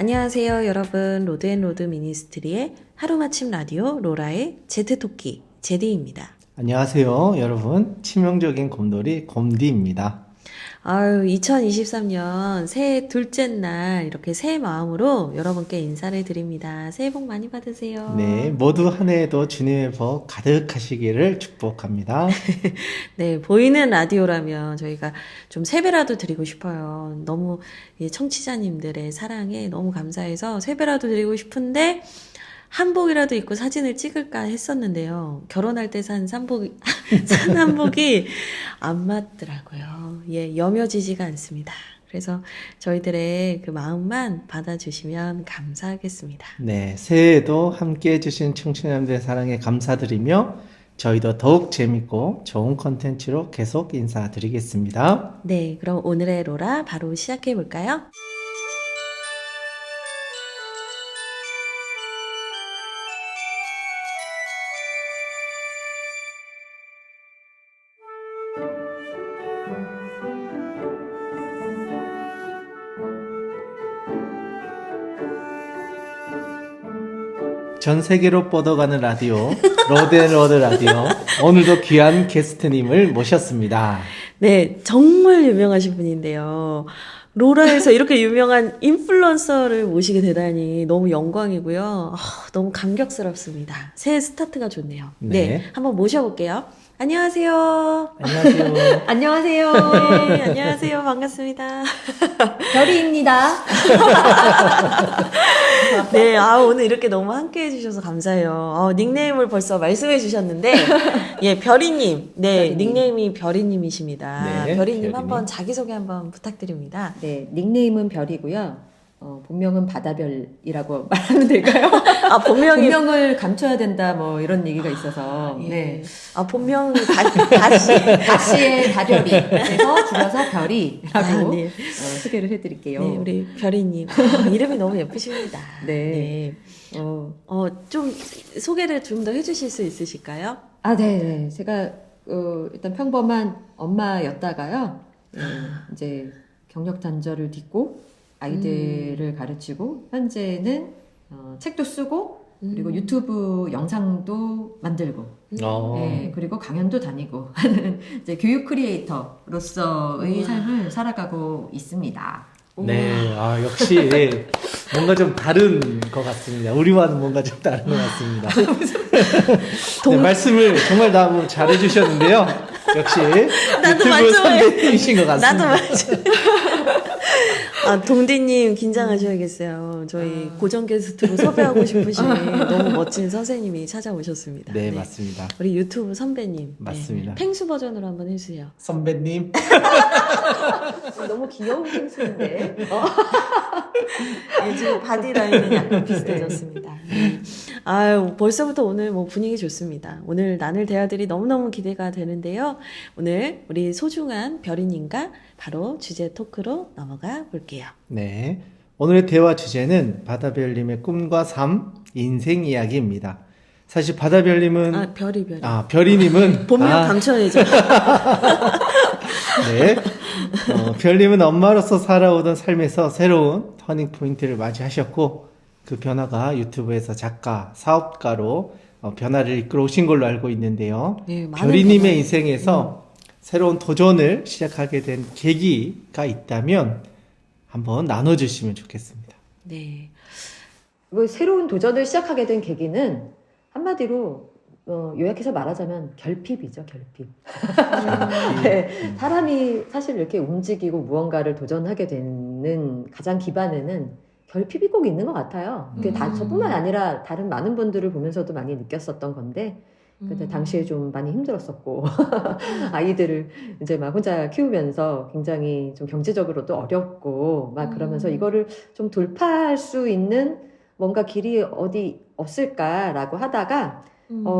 안녕하세요, 여러분. 로드앤로드 미니스트리의 하루마침 라디오 로라의 제트토끼 제디입니다. 안녕하세요, 여러분. 치명적인 곰돌이 곰디입니다. 아유, 2023년 새해 둘째 날 이렇게 새 마음으로 여러분께 인사를 드립니다. 새해 복 많이 받으세요. 네, 모두 한 해에도 주님의 복 가득하시기를 축복합니다. 네, 보이는 라디오라면 저희가 좀 세배라도 드리고 싶어요. 너무 이 청취자님들의 사랑에 너무 감사해서 세배라도 드리고 싶은데 한복이라도 입고 사진을 찍을까 했었는데요. 결혼할 때 산 산 한복이 안 맞더라고요. 예, 여며지지가 않습니다. 그래서 저희들의 그 마음만 받아주시면 감사하겠습니다. 네, 새해에도 함께 해주신 청취자님들의 사랑에 감사드리며 저희도 더욱 재밌고 좋은 컨텐츠로 계속 인사드리겠습니다. 네, 그럼 오늘의 로라 바로 시작해 볼까요? 전 세계로 뻗어가는 라디오, 로드앤로드 라디오. 오늘도 귀한 게스트님을 모셨습니다. 네, 정말 유명하신 분인데요. 로라에서 이렇게 유명한 인플루언서를 모시게 되다니 너무 영광이고요. 너무 감격스럽습니다. 새해 스타트가 좋네요. 네. 네, 한번 모셔볼게요. 안녕하세요. 안녕하세요. 안녕하세요. 네, 안녕하세요. 반갑습니다. 별이입니다. 네, 오늘 이렇게 너무 함께 해주셔서 감사해요. 닉네임을 벌써 말씀해 주셨는데, 예, 별이님. 네, 별이님. 닉네임이 별이님이십니다. 네, 별이님 별이님. 한번 자기소개 한번 부탁드립니다. 네, 닉네임은 별이고요. 본명은 바다별이라고 말하면 될까요? 본명이. 본명을 감춰야 된다, 뭐 이런 얘기가 있어서. 예. 네. 본명이 다시. 다시의 다별이. 그래서 줄여서 별이라고 네. 소개를 해드릴게요. 네, 우리 별이님. 이름이 너무 예쁘십니다. 네. 네. 좀 소개를 좀 더 해주실 수 있으실까요? 네. 제가 일단 평범한 엄마였다가요. 이제 경력 단절을 딛고 아이들을 가르치고 현재는 책도 쓰고 그리고 유튜브 영상도 만들고 네, 그리고 강연도 다니고 하는 이제 교육 크리에이터로서의 삶을 살아가고 있습니다. 네, 역시 뭔가 좀 다른 것 같습니다. 우리와는 뭔가 좀 다른 것 같습니다. 네, 말씀을 정말 너무 잘해주셨는데요. 역시 유튜브 선배님이신 것 같습니다. 나도 맞죠. 동디님 긴장하셔야겠어요. 저희 고정 게스트로 섭외하고 싶으신 너무 멋진 선생님이 찾아오셨습니다. 네, 맞습니다. 우리 유튜브 선배님. 맞습니다. 네. 펭수 버전으로 한번 해주세요. 선배님. 너무 귀여운 펭수인데. 지금 바디라인은 약간 비슷해졌습니다. 네. 벌써부터 오늘 뭐 분위기 좋습니다. 오늘 나눌 대화들이 너무너무 기대가 되는데요. 오늘 우리 소중한 별이님과 바로 주제 토크로 넘어가 볼게요. 네, 오늘의 대화 주제는 바다별님의 꿈과 삶, 인생 이야기입니다. 사실 바다별님은 별이. 별이님은 본명 감춰야죠. 네, 별님은 엄마로서 살아오던 삶에서 새로운 터닝 포인트를 맞이하셨고 그 변화가 유튜브에서 작가, 사업가로 변화를 이끌어 오신 걸로 알고 있는데요. 네, 많은 별이님의 변화. 인생에서 새로운 도전을 시작하게 된 계기가 있다면 한번 나눠주시면 좋겠습니다. 네. 새로운 도전을 시작하게 된 계기는 한마디로 요약해서 말하자면 결핍이죠, 결핍. 네, 사람이 사실 이렇게 움직이고 무언가를 도전하게 되는 가장 기반에는 결핍이 꼭 있는 것 같아요. 그게 저뿐만 아니라 다른 많은 분들을 보면서도 많이 느꼈었던 건데 그때 당시에 좀 많이 힘들었었고 아이들을 이제 막 혼자 키우면서 굉장히 좀 경제적으로도 어렵고 막 그러면서 이거를 좀 돌파할 수 있는 뭔가 길이 어디 없을까라고 하다가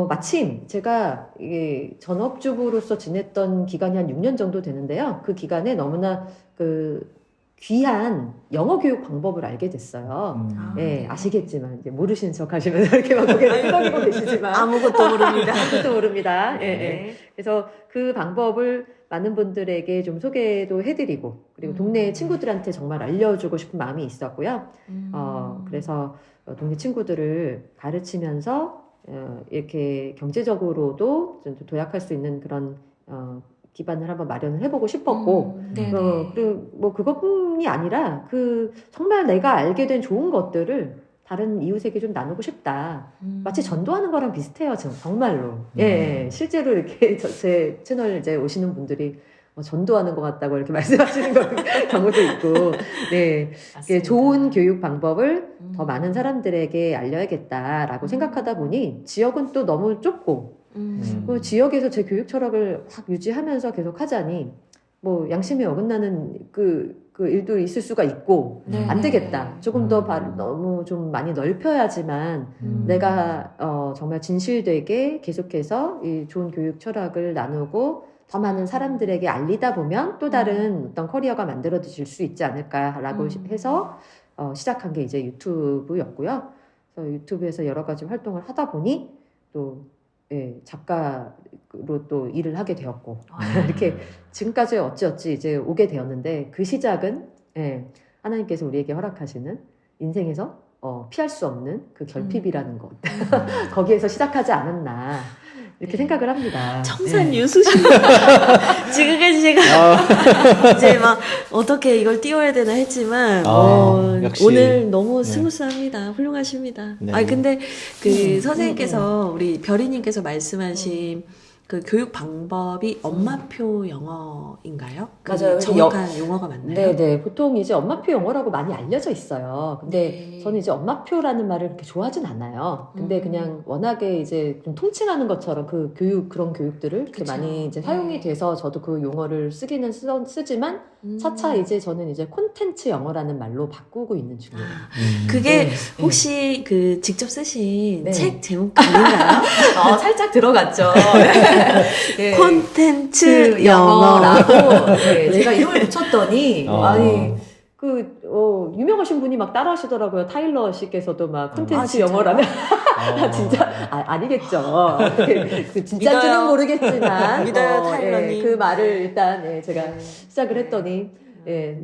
마침 제가 이게 전업주부로서 지냈던 기간이 한 6년 정도 되는데요. 그 기간에 너무나 귀한 영어 교육 방법을 알게 됐어요. 네, 아시겠지만 이제 모르시는 척 하시면서 이렇게 막 고개를 끄덕이고 계시지만 아무것도 모릅니다. 아무것도 모릅니다. 예, 네. 예. 그래서 그 방법을 많은 분들에게 좀 소개도 해드리고 그리고 동네 친구들한테 정말 알려주고 싶은 마음이 있었고요. 그래서 동네 친구들을 가르치면서 이렇게 경제적으로도 좀 도약할 수 있는 그런 기반을 한번 마련을 해보고 싶었고, 그리고 뭐 그것뿐이 아니라 정말 내가 알게 된 좋은 것들을 다른 이웃에게 좀 나누고 싶다. 마치 전도하는 거랑 비슷해요, 정말로. 예, 실제로 이렇게 제 채널 이제 오시는 분들이 전도하는 것 같다고 이렇게 말씀하시는 경우도 있고, 네, 좋은 교육 방법을 더 많은 사람들에게 알려야겠다라고 생각하다 보니 지역은 또 너무 좁고, 그 지역에서 제 교육 철학을 확 유지하면서 계속 하자니 뭐 양심에 어긋나는 그 일도 있을 수가 있고 안 되겠다. 조금 더 너무 좀 많이 넓혀야지만 내가 정말 진실되게 계속해서 이 좋은 교육 철학을 나누고 더 많은 사람들에게 알리다 보면 또 다른 어떤 커리어가 만들어질 수 있지 않을까라고 해서 시작한 게 이제 유튜브였고요. 그래서 유튜브에서 여러 가지 활동을 하다 보니 또 작가로 또 일을 하게 되었고 이렇게 지금까지 어찌어찌 이제 오게 되었는데 그 시작은 하나님께서 우리에게 허락하시는 인생에서 피할 수 없는 그 결핍이라는 것 거기에서 시작하지 않았나 이렇게 생각을 합니다. 청산 유수신 지금까지 제가 이제 막 어떻게 이걸 띄워야 되나 했지만 역시. 오늘 너무 스무스합니다. 훌륭하십니다. 네. 아니 근데 그 선생님께서 우리 별이님께서 말씀하신 그 교육 방법이 엄마표 영어인가요? 맞아요. 정확한 용어가 맞나요? 네네. 보통 이제 엄마표 영어라고 많이 알려져 있어요. 근데 네. 저는 이제 엄마표라는 말을 그렇게 좋아하진 않아요. 근데 그냥 워낙에 이제 좀 통칭하는 것처럼 그런 교육들을 이렇게 그쵸. 많이 이제 사용이 돼서 저도 그 용어를 쓰기는 쓰지만 차차 이제 저는 이제 콘텐츠 영어라는 말로 바꾸고 있는 중이에요. 그게 혹시 그 직접 쓰신 네. 책 제목 아닌가요? 살짝 들어갔죠. 네. 콘텐츠 영어라고 영어. 제가 이름을 붙였더니 아니, 유명하신 분이 막 따라하시더라고요. 타일러 씨께서도 막 콘텐츠 진짜요? 영어라면 진짜 아니겠죠. 그 진짜인지는 믿어요. 모르겠지만 믿어요, 타일러님. 그 말을 일단 제가 시작을 했더니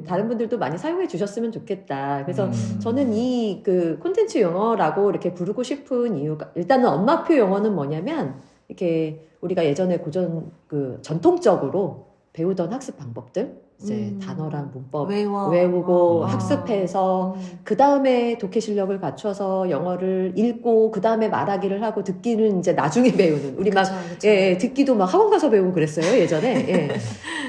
다른 분들도 많이 사용해 주셨으면 좋겠다. 그래서 저는 이 콘텐츠 영어라고 이렇게 부르고 싶은 이유가 일단은 엄마표 영어는 뭐냐면 이렇게 우리가 예전에 전통적으로 배우던 학습 방법들 이제 단어랑 문법 외우고 학습해서 그 다음에 독해 실력을 갖춰서 영어를 읽고 그 다음에 말하기를 하고 듣기는 이제 나중에 배우는 우리 막 듣기도 막 학원 가서 배우고 그랬어요 예전에.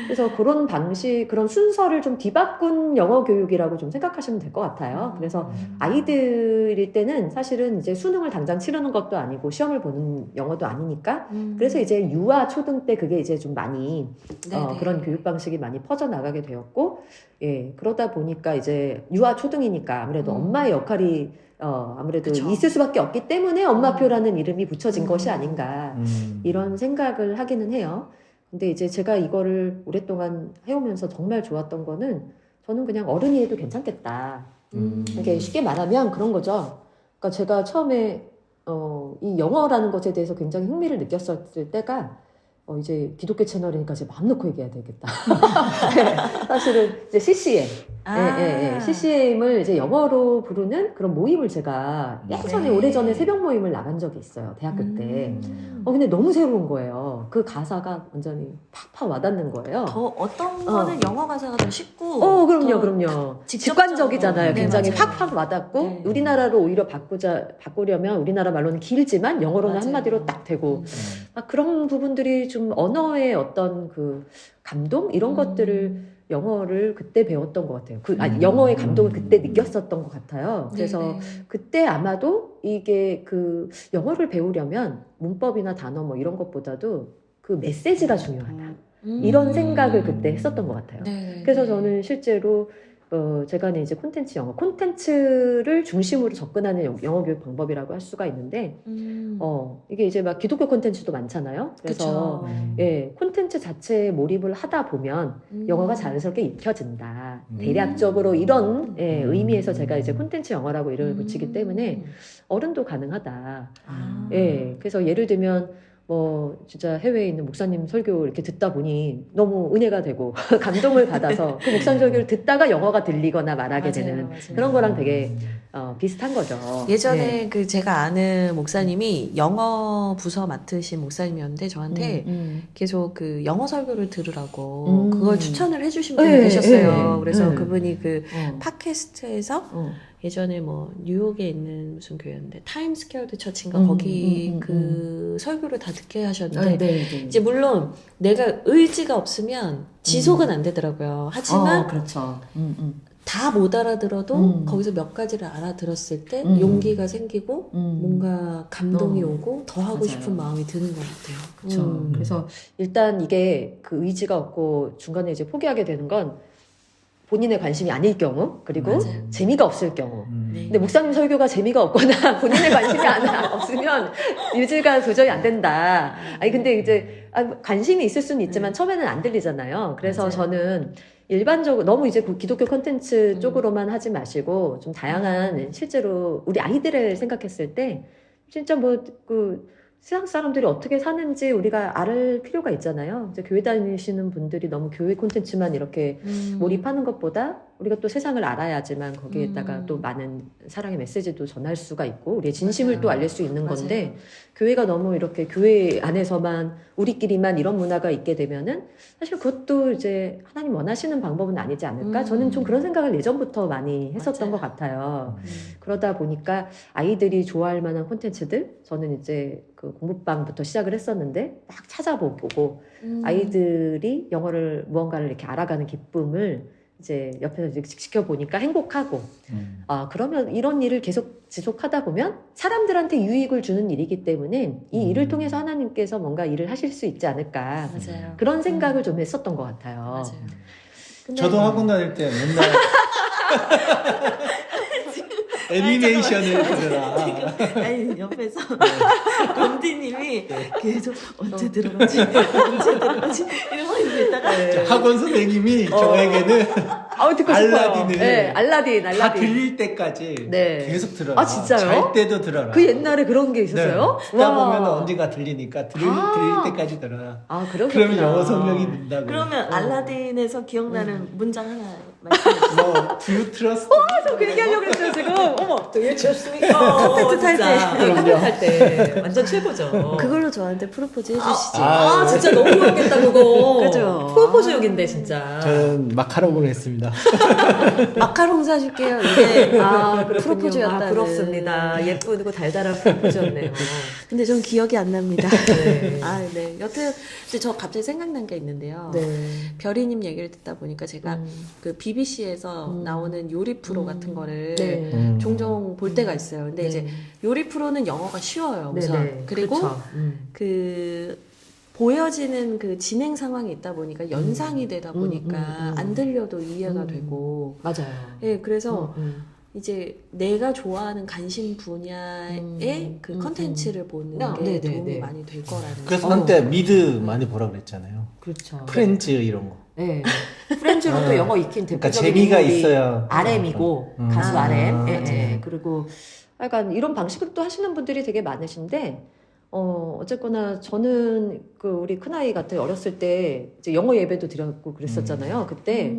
그래서 그런 방식 그런 순서를 좀 뒤바꾼 영어 교육이라고 좀 생각하시면 될 것 같아요. 그래서 아이들일 때는 사실은 이제 수능을 당장 치르는 것도 아니고 시험을 보는 영어도 아니니까 그래서 이제 유아 초등 때 그게 이제 좀 많이 그런 교육 방식이 많이 퍼져나가게 되었고 그러다 보니까 이제 유아 초등이니까 아무래도 엄마의 역할이 아무래도 그쵸. 있을 수밖에 없기 때문에 엄마표라는 이름이 붙여진 것이 아닌가 이런 생각을 하기는 해요. 근데 이제 제가 이거를 오랫동안 해오면서 정말 좋았던 거는 저는 그냥 어른이 해도 괜찮겠다. 이게 쉽게 말하면 그런 거죠. 그러니까 제가 처음에 이 영어라는 것에 대해서 굉장히 흥미를 느꼈을 때가 이제 기독교 채널이니까 이제 마음 놓고 얘기해야 되겠다. 사실은 이제 CCM, CCM을 이제 영어로 부르는 그런 모임을 제가 예전에 오래전에 새벽 모임을 나간 적이 있어요. 대학교 때. 근데 너무 새로운 거예요. 그 가사가 완전히 팍팍 와닿는 거예요. 더 어떤 거는 영어 가사가 더 쉽고 그럼요. 직관적이잖아요. 네, 굉장히 맞아요. 팍팍 와닿고 네. 우리나라로 오히려 바꾸려면 우리나라 말로는 길지만 영어로는 맞아요. 한마디로 딱 되고 그런 부분들이 좀 언어의 어떤 그 감동 이런 것들을 영어를 그때 배웠던 것 같아요. 영어의 감동을 그때 느꼈었던 것 같아요. 그래서 그때 아마도 이게 영어를 배우려면 문법이나 단어 뭐 이런 것보다도 그 메시지가 중요하다. 이런 생각을 그때 했었던 것 같아요. 그래서 저는 실제로 제가 이제 콘텐츠를 중심으로 접근하는 영어 교육 방법이라고 할 수가 있는데, 이게 이제 막 기독교 콘텐츠도 많잖아요. 그래서, 콘텐츠 자체에 몰입을 하다 보면 영어가 자연스럽게 익혀진다. 대략적으로 이런 의미에서 제가 이제 콘텐츠 영어라고 이름을 붙이기 때문에 어른도 가능하다. 그래서 예를 들면, 뭐 진짜 해외에 있는 목사님 설교 이렇게 듣다 보니 너무 은혜가 되고 감동을 받아서 그 목사님 설교를 듣다가 영어가 들리거나 말하게 맞아요, 되는 맞아요. 그런 거랑 되게 비슷한 거죠. 예전에 네. 그 제가 아는 목사님이 영어 부서 맡으신 목사님이었는데 저한테 계속 그 영어 설교를 들으라고 그걸 추천을 해주신 분이 네, 계셨어요. 네, 그래서 네. 그분이 그 어. 팟캐스트에서 어. 예전에 뭐 뉴욕에 있는 무슨 교회였는데 타임스퀘어드 처치인가 음, 거기 음, 그 설교를 다 듣게 아, 하셨는데 네, 네. 이제 물론 내가 의지가 없으면 지속은 안 되더라고요. 하지만 그렇죠. 다 못 알아들어도 음. 거기서 몇 가지를 알아들었을 때 음. 용기가 생기고 뭔가 감동이 오고 더 하고 맞아요. 싶은 마음이 드는 것 같아요. 그렇죠. 그래서 일단 이게 그 의지가 없고 중간에 이제 포기하게 되는 건 본인의 관심이 아닐 경우 그리고 맞아요. 재미가 없을 경우. 네. 근데 목사님 설교가 재미가 없거나 본인의 관심이 없으면 유지가 도저히 안 된다. 아니 근데 이제 관심이 있을 수는 있지만 처음에는 안 들리잖아요. 그래서 맞아요. 저는 일반적으로 너무 이제 기독교 콘텐츠 쪽으로만 하지 마시고 좀 다양한 실제로 우리 아이들을 생각했을 때 진짜 뭐 그 세상 사람들이 어떻게 사는지 우리가 알 필요가 있잖아요. 이제 교회 다니시는 분들이 너무 교회 콘텐츠만 이렇게 몰입하는 것보다 우리가 또 세상을 알아야지만 거기에다가 또 많은 사랑의 메시지도 전할 수가 있고 우리의 진심을 맞아요. 또 알릴 수 있는 맞아요. 건데 교회가 너무 이렇게 교회 안에서만 우리끼리만 이런 문화가 있게 되면은 사실 그것도 이제 하나님 원하시는 방법은 아니지 않을까? 저는 좀 그런 생각을 예전부터 많이 했었던 맞아요. 것 같아요. 그러다 보니까 아이들이 좋아할 만한 콘텐츠들 저는 이제 그 공부방부터 시작을 했었는데 막 찾아보고 아이들이 영어를 무언가를 이렇게 알아가는 기쁨을 이제 옆에서 이제 지켜보니까 행복하고 그러면 이런 일을 계속 지속하다 보면 사람들한테 유익을 주는 일이기 때문에 이 일을 통해서 하나님께서 뭔가 일을 하실 수 있지 않을까 맞아요. 그런 생각을 좀 했었던 것 같아요. 맞아요. 근데 저도 학원 다닐 때 맨날 애니메이션을 들으라. 아니 옆에서 건디님이 계속 언제 들어가지 언제 들어가지 이러고 있다가 학원 선생님이 저에게는 듣고 알라딘을 싶어요. 네, 알라딘. 다 들릴 때까지 네. 계속 들어라. 아, 진짜요? 잘 때도 들어라. 그 옛날에 그런 게 있었어요? 네. 듣다 보면 언젠가 들리니까 들릴 때까지 들어라. 그러셨구나. 그러면 영어 성력이 는다고. 그러면 알라딘에서 기억나는 문장 하나 말씀해 주세요. 뭐 Do you trust? 저 그 얘기하려고 했어요, 지금. 어머. 되게 좋습니까? 콘텐츠 탈 때. 콘텐츠 할때 완전 최고죠. 그걸로 저한테 프로포즈 해주시지. 진짜 너무 좋았겠다, 그거. 그죠? 프로포즈용인데, 진짜. 저는 마카롱을 했습니다. 마카롱 사줄게요. 이게 그렇군요. 프로포즈였다는. 부럽습니다. 예쁘고 달달한 프로포즈였네요. 근데 전 기억이 안 납니다. 네. 네. 여튼 근데 저 갑자기 생각난 게 있는데요. 네. 별이님 얘기를 듣다 보니까 제가 그 BBC에서 나오는 요리 프로 같은 거를 네. 종종 볼 때가 있어요. 근데 이제 요리 프로는 영어가 쉬워요. 우선. 네네. 그리고 그쵸. 그 보여지는 그 진행 상황이 있다 보니까 연상이 되다 보니까 안 들려도 이해가 되고. 맞아요. 예, 그래서 이제 내가 좋아하는 관심 분야의 그 컨텐츠를 보는 게 네네네. 도움이 많이 될 거라는 그래서 거. 한때 미드 많이 보라 그랬잖아요. 그렇죠. 프렌즈 이런 거. 네. 프렌즈로 또 영어 익힌 그러니까 대표적인 재미가 인물이 있어야. RM이고 가수 아, RM. 예, 맞아요. 예. 그리고 약간 이런 방식으로 또 하시는 분들이 되게 많으신데 어쨌거나 저는 그 우리 큰아이 같은 어렸을 때 이제 영어 예배도 드렸고 그랬었잖아요. 그때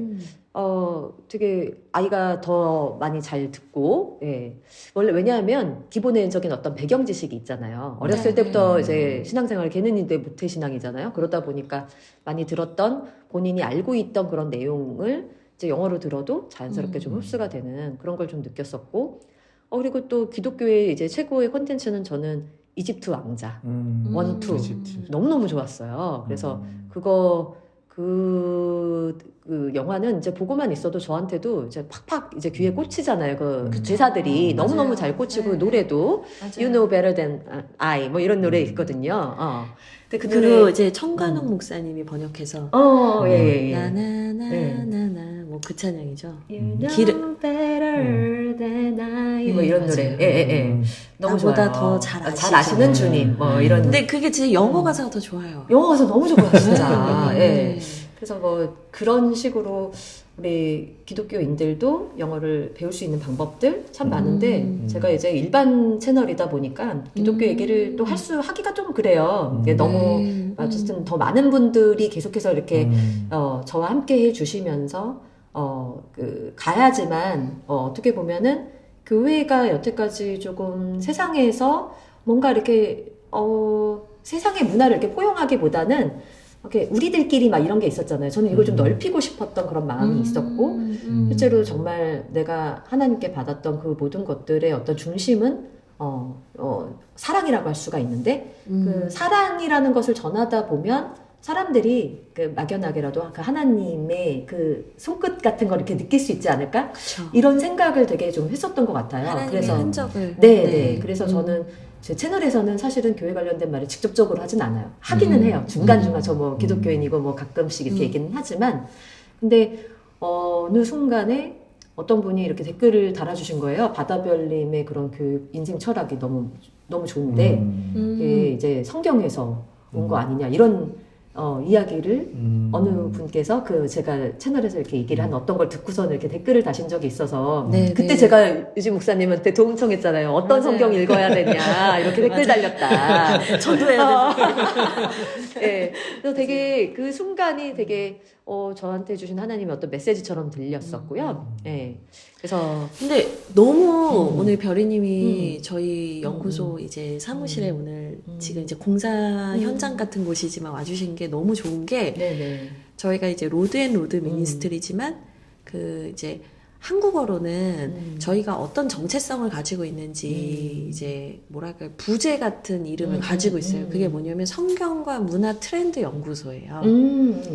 되게 아이가 더 많이 잘 듣고, 예. 원래 왜냐하면 기본적인 어떤 배경 지식이 있잖아요. 어렸을 네. 때부터 이제 신앙생활 걔는인데 모태신앙이잖아요. 그러다 보니까 많이 들었던 본인이 알고 있던 그런 내용을 이제 영어로 들어도 자연스럽게 좀 흡수가 되는 그런 걸 좀 느꼈었고, 그리고 또 기독교의 이제 최고의 콘텐츠는 저는 이집트 왕자. 원, 투. 너무너무 좋았어요. 그래서 그 영화는 이제 보고만 있어도 저한테도 이제 팍팍 이제 귀에 꽂히잖아요. 그 대사들이 너무너무 맞아요. 잘 꽂히고 네. 노래도 맞아요. You know better than I 뭐 이런 노래 있거든요. 근데 그 그리고 노래 이제 청관욱 목사님이 번역해서 예. 나나나나나 뭐 그 찬양이죠. You know 기름- better than I 뭐 네, 이런 맞아요. 노래. 예. 너무 나보다 좋아요. 더 잘 잘 아시는 주님 뭐 이런. 근데 그게 진짜 영어 가사가 더 좋아요. 영어 가사 너무 좋아요, 진짜. 네. 예. 그래서 뭐 그런 식으로 우리 기독교인들도 영어를 배울 수 있는 방법들 참 많은데 제가 이제 일반 채널이다 보니까 기독교 얘기를 또 하기가 좀 그래요. 이게 너무 어쨌든 더 많은 분들이 계속해서 이렇게 저와 함께 해주시면서 가야지만 어떻게 보면은 교회가 여태까지 조금 세상에서 뭔가 이렇게 세상의 문화를 이렇게 포용하기보다는 이렇게 우리들끼리 막 이런 게 있었잖아요. 저는 이걸 좀 넓히고 싶었던 그런 마음이 있었고 실제로 정말 내가 하나님께 받았던 그 모든 것들의 어떤 중심은 사랑이라고 할 수가 있는데 그 사랑이라는 것을 전하다 보면 사람들이 그 막연하게라도 그 하나님의 그 손끝 같은 걸 이렇게 느낄 수 있지 않을까? 그쵸. 이런 생각을 되게 좀 했었던 것 같아요. 하나님의 그래서 흔적을. 네. 그래서 저는 제 채널에서는 사실은 교회 관련된 말을 직접적으로 하진 않아요. 하기는 해요. 중간중간 저 뭐 기독교인이고 뭐 가끔씩 이렇게 얘기는 하지만 근데 어느 순간에 어떤 분이 이렇게 댓글을 달아주신 거예요. 바다별님의 그런 교육 인생 철학이 너무 좋은데 이게 이제 성경에서 온 거 아니냐 이런 이야기를 어느 분께서 제가 채널에서 이렇게 얘기를 한 어떤 걸 듣고서는 이렇게 댓글을 다신 적이 있어서 그때 제가 유진 목사님한테 도움 청했잖아요. 어떤 맞아요. 성경 읽어야 되냐 이렇게 댓글 달렸다. 저도 해야 되는 네, 그래서 되게 그 순간이 되게 저한테 주신 하나님의 어떤 메시지처럼 들렸었고요. 네, 그래서 근데 너무 오늘 별이님이 저희 연구소 이제 사무실에 오늘 지금 이제 공사 현장 같은 곳이지만 와주신 게 너무 좋은 게 네네. 저희가 이제 로드앤로드 미니스트리지만 그 이제 한국어로는 저희가 어떤 정체성을 가지고 있는지 이제 뭐랄까 부제 같은 이름을 가지고 있어요. 그게 뭐냐면 성경과 문화 트렌드 연구소예요.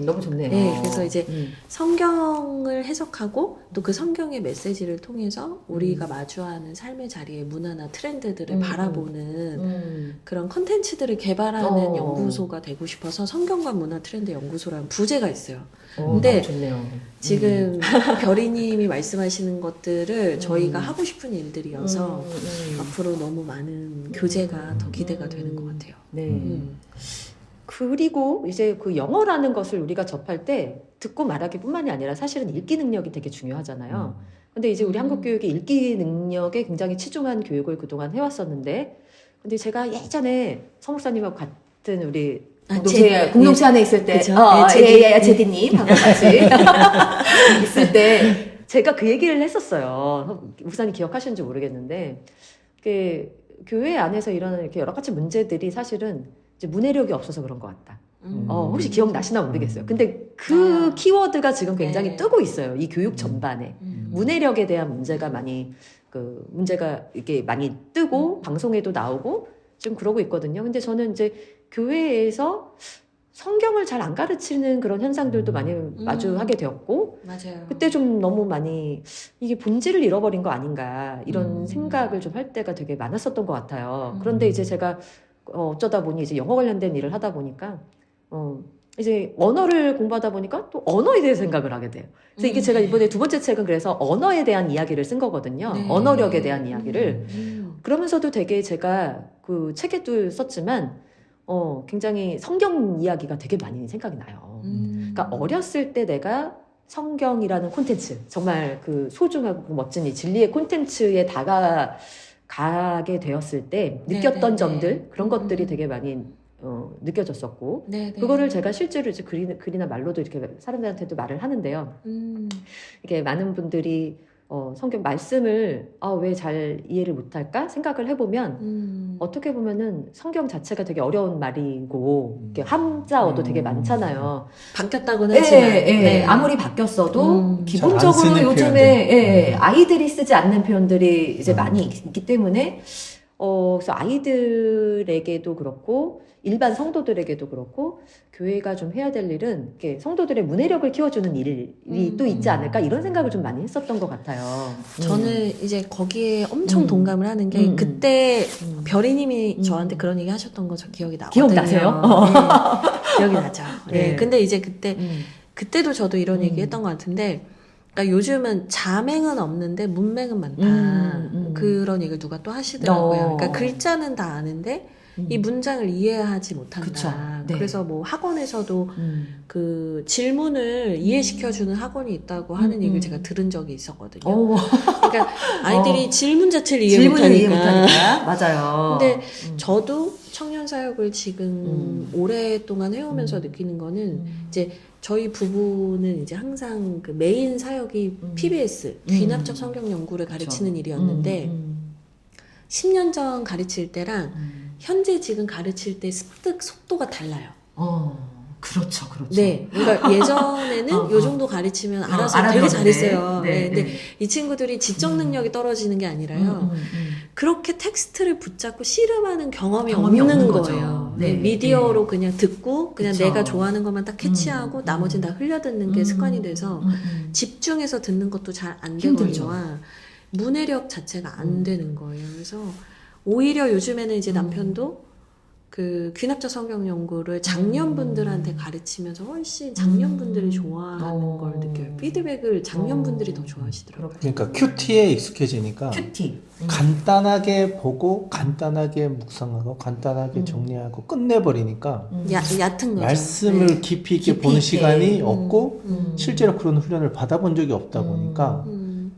너무 좋네요. 네, 그래서 이제 성경을 해석하고 또 그 성경의 메시지를 통해서 우리가 마주하는 삶의 자리의 문화나 트렌드들을 바라보는 그런 컨텐츠들을 개발하는 연구소가 되고 싶어서 성경과 문화 트렌드 연구소라는 부제가 있어요. 근데 좋네요. 지금 별이님이 말씀하시는 것들을 저희가 하고 싶은 일들이어서 앞으로 너무 많은 교재가 더 기대가 되는 것 같아요. 네. 그리고 이제 그 영어라는 것을 우리가 접할 때 듣고 말하기뿐만이 아니라 사실은 읽기 능력이 되게 중요하잖아요. 근데 이제 우리 한국 교육이 읽기 능력에 굉장히 치중한 교육을 그동안 해왔었는데, 근데 제가 예전에 서목사님하고 같은 우리 공동체 안에 있을 때, 제디님 하고 같이 있을 때, 제가 그 얘기를 했었어요. 목사님 기억하시는지 모르겠는데, 교회 안에서 일어나는 이렇게 여러 가지 문제들이 사실은 이제 문해력이 없어서 그런 것 같다. 혹시 기억나시나 모르겠어요. 근데 그 키워드가 지금 굉장히 뜨고 있어요. 이 교육 전반에. 문해력에 대한 문제가 문제가 이렇게 많이 뜨고, 방송에도 나오고, 지금 그러고 있거든요. 근데 저는 이제 교회에서 성경을 잘 안 가르치는 그런 현상들도 많이 마주하게 되었고, 맞아요. 그때 좀 너무 많이 이게 본질을 잃어버린 거 아닌가 이런 생각을 좀 할 때가 되게 많았었던 것 같아요. 그런데 이제 제가 어쩌다 보니 이제 영어 관련된 일을 하다 보니까 이제 언어를 공부하다 보니까 또 언어에 대해 생각을 하게 돼요. 그래서 이게 제가 이번에 두 번째 책은 그래서 언어에 대한 이야기를 쓴 거거든요. 네. 언어력에 대한 이야기를. 그러면서도 되게 제가 그 책에도 썼지만 굉장히 성경 이야기가 되게 많이 생각이 나요. 그러니까 어렸을 때 내가 성경이라는 콘텐츠, 정말 그 소중하고 그 멋진 이 진리의 콘텐츠에 다가가게 되었을 때 느꼈던 점들, 그런 것들이 되게 많이 느껴졌었고, 그거를 제가 실제로 이제 글이나 말로도 이렇게 사람들한테도 말을 하는데요. 이게 많은 분들이 성경 말씀을 왜 잘 이해를 못할까 생각을 해보면 어떻게 보면은 성경 자체가 되게 어려운 말이고 이렇게 함자어도 되게 많잖아요. 바뀌었다고는 하지만 아무리 바뀌었어도 기본적으로 잘안 쓰는 요즘에 아이들이 쓰지 않는 표현들이 이제 많이 있기 때문에 그래서 아이들에게도 그렇고 일반 성도들에게도 그렇고 교회가 좀 해야 될 일은 이렇게 성도들의 문해력을 키워주는 일이 또 있지 않을까 이런 생각을 좀 많이 했었던 것 같아요. 저는 이제 거기에 엄청 동감을 하는 게 그때 별이님이 저한테 그런 얘기 하셨던 거 저 기억이 나거든요. 기억나세요? 네, 기억이 나죠. 네. 근데 이제 그때도 저도 이런 얘기 했던 것 같은데, 그러니까 요즘은 자맹은 없는데 문맹은 많다. 그런 얘기를 누가 또 하시더라고요. 그러니까 글자는 다 아는데 이 문장을 이해하지 못한다. 그쵸. 네. 그래서 뭐 학원에서도 그 질문을 이해시켜주는 학원이 있다고 하는 얘기를 제가 들은 적이 있었거든요. 오. 그러니까 아이들이 질문 자체를 이해 질문을 이해 못하니까. 못하니까. 맞아요. 근데 저도 청년 사역을 지금 오랫동안 해오면서 느끼는 거는 이제 저희 부부는 이제 항상 그 메인 사역이 PBS 귀납적 성경 연구를 가르치는 일이었는데 10년 전 가르칠 때랑 현재 지금 가르칠 때 습득 속도가 달라요. 그렇죠. 네, 그러니까 예전에는 요 정도 가르치면 알아서 되게 알아들었는데. 잘했어요. 네, 네, 근데 네. 이 친구들이 지적 능력이 떨어지는 게 아니라요. 그렇게 텍스트를 붙잡고 씨름하는 경험이 없는 거죠. 거예요. 네, 미디어로 그냥 듣고 그냥 그쵸. 내가 좋아하는 것만 딱 캐치하고 나머지는 다 흘려듣는 게 습관이 돼서 집중해서 듣는 것도 잘 안 힘들죠. 되거나 문해력 자체가 안 되는 거예요. 그래서 오히려 요즘에는 이제 남편도 그 귀납적 성경 연구를 장년분들한테 가르치면서 훨씬 장년분들이 좋아하는 걸 느껴요. 피드백을 장년분들이 더 좋아하시더라고요. 그러니까 큐티에 익숙해지니까 큐티. 간단하게 보고 간단하게 묵상하고 간단하게 정리하고 끝내버리니까 얕은 거죠. 말씀을 네. 깊이 있게 깊이 보는 있게. 시간이 없고 음. 실제로 그런 훈련을 받아본 적이 없다 보니까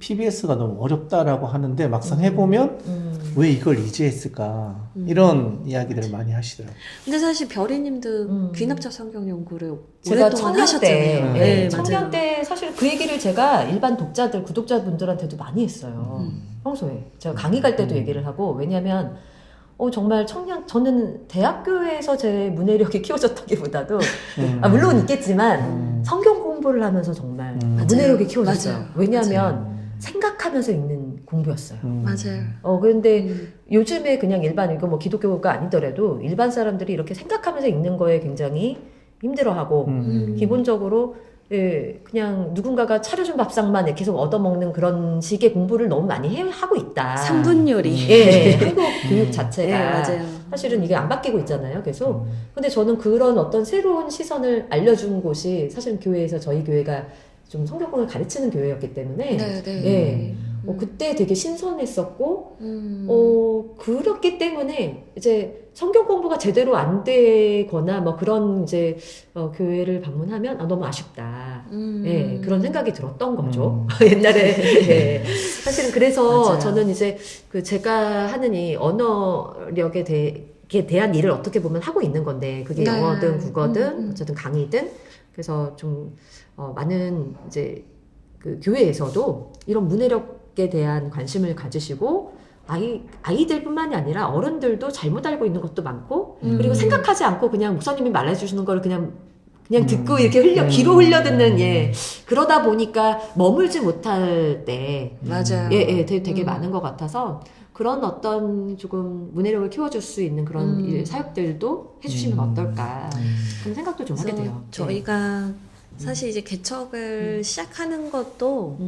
PBS가 너무 어렵다라고 하는데 막상 해보면 왜 이걸 이제 했을까 이런 이야기들을 많이 하시더라고요. 근데 사실 별이님도 귀납적 성경 연구를 제가 오랫동안 청년 때, 하셨잖아요. 네, 맞아요. 청년 때 사실 그 얘기를 제가 일반 독자들, 구독자분들한테도 많이 했어요. 평소에. 제가 강의 갈 때도 얘기를 하고, 왜냐면, 정말 저는 대학교에서 제 문해력이 키워졌다기보다도, 물론 있겠지만, 성경 공부를 하면서 정말 문해력이 키워졌어요. 맞아요. 왜냐면, 생각하면서 읽는 공부였어요. 맞아요. 그런데 요즘에 그냥 일반, 이거 뭐 기독교가 아니더라도 일반 사람들이 이렇게 생각하면서 읽는 거에 굉장히 힘들어하고, 기본적으로, 예, 그냥 누군가가 차려준 밥상만 계속 얻어먹는 그런 식의 공부를 너무 많이 하고 있다. 3분 요리. 예, 한국 교육 자체가. 네, 맞아요. 사실은 이게 안 바뀌고 있잖아요, 계속. 근데 저는 그런 어떤 새로운 시선을 알려준 곳이 사실은 교회에서 저희 교회가 좀 성경공을 가르치는 교회였기 때문에. 네. 예. 그때 되게 신선했었고, 그렇기 때문에 이제 성경 공부가 제대로 안 되거나 뭐 그런 이제 교회를 방문하면 너무 아쉽다. 예, 그런 생각이 들었던 거죠. 옛날에. 예. 사실은 그래서 맞아요. 저는 이제 그 제가 하는 이 언어력에 대한 일을 어떻게 보면 하고 있는 건데, 그게 네. 영어든 국어든 어쨌든 강의든, 그래서 좀 많은 이제 그 교회에서도 이런 문해력에 대한 관심을 가지시고 아이들뿐만이 아니라 어른들도 잘못 알고 있는 것도 많고 그리고 생각하지 않고 그냥 목사님이 말해주시는 걸 그냥 듣고 이렇게 귀로 흘려듣는 그러다 보니까 머물지 못할 때 맞아요. 되게 많은 것 같아서 그런 어떤 조금 문해력을 키워줄 수 있는 그런 사역들도 해주시면 어떨까 그런 생각도 좀 하게 돼요. 저희가 사실 이제 개척을 시작하는 것도